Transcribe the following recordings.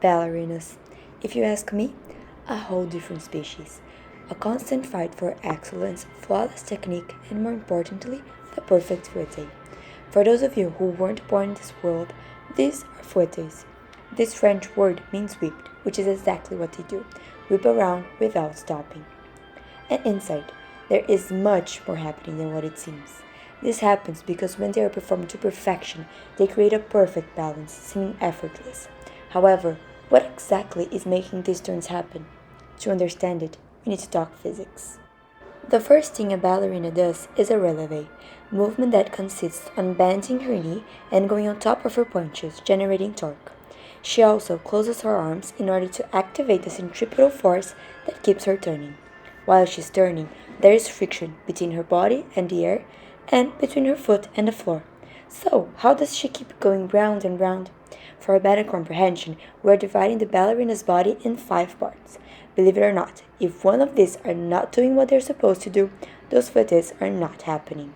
Ballerinas. If you ask me, a whole different species. A constant fight for excellence, flawless technique, and more importantly, the perfect fouetté. For those of you who weren't born in this world, these are fouettés. This French word means whipped, which is exactly what they do whip around without stopping. And inside, there is much more happening than what it seems. This happens because when they are performed to perfection, they create a perfect balance, seeming effortless. However, what exactly is making these turns happen? To understand it, we need to talk physics. The first thing a ballerina does is a releve, movement that consists on bending her knee and going on top of her punches, generating torque. She also closes her arms in order to activate the centripetal force that keeps her turning. While she's turning, there is friction between her body and the air and between her foot and the floor. So, how does she keep going round and round? For a better comprehension, we are dividing the ballerina's body in 5 parts. Believe it or not, if one of these are not doing what they're supposed to do, those footies are not happening.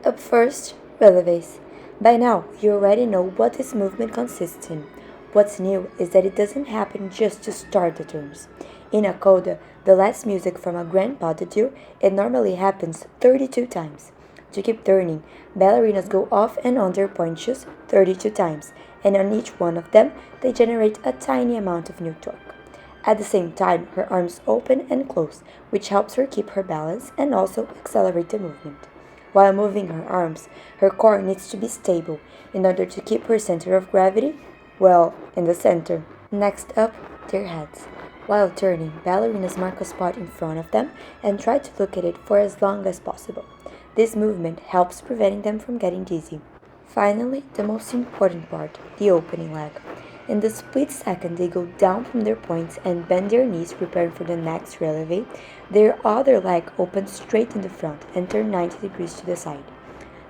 Up first, releves. By now, you already know what this movement consists in. What's new is that it doesn't happen just to start the turns. In a coda, the last music from a grand pas de deux, it normally happens 32 times. To keep turning, ballerinas go off and on their punches 32 times, and on each one of them, they generate a tiny amount of new torque. At the same time, her arms open and close, which helps her keep her balance and also accelerate the movement. While moving her arms, her core needs to be stable in order to keep her center of gravity, well, in the center. Next up, their heads. While turning, ballerinas mark a spot in front of them and try to look at it for as long as possible. This movement helps preventing them from getting dizzy. Finally, the most important part, the opening leg. In the split second they go down from their points and bend their knees preparing for the next releve, their other leg opens straight in the front and turns 90 degrees to the side.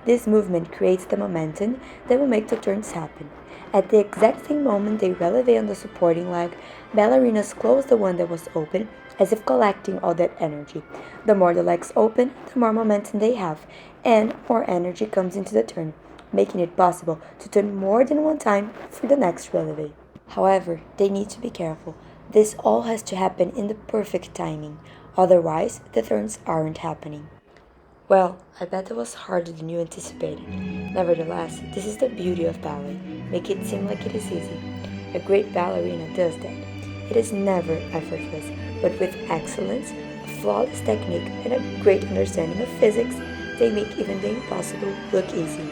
This movement creates the momentum that will make the turns happen. At the exact same moment they releve on the supporting leg, ballerinas close the one that was open as if collecting all that energy. The more the legs open, the more momentum they have, and more energy comes into the turn, making it possible to turn more than one time for the next releve. However, they need to be careful. This all has to happen in the perfect timing, otherwise the turns aren't happening. Well, I bet that was harder than you anticipated. Nevertheless, this is the beauty of ballet. Make it seem like it is easy. A great ballerina does that. It is never effortless, but with excellence, a flawless technique, and a great understanding of physics, they make even the impossible look easy.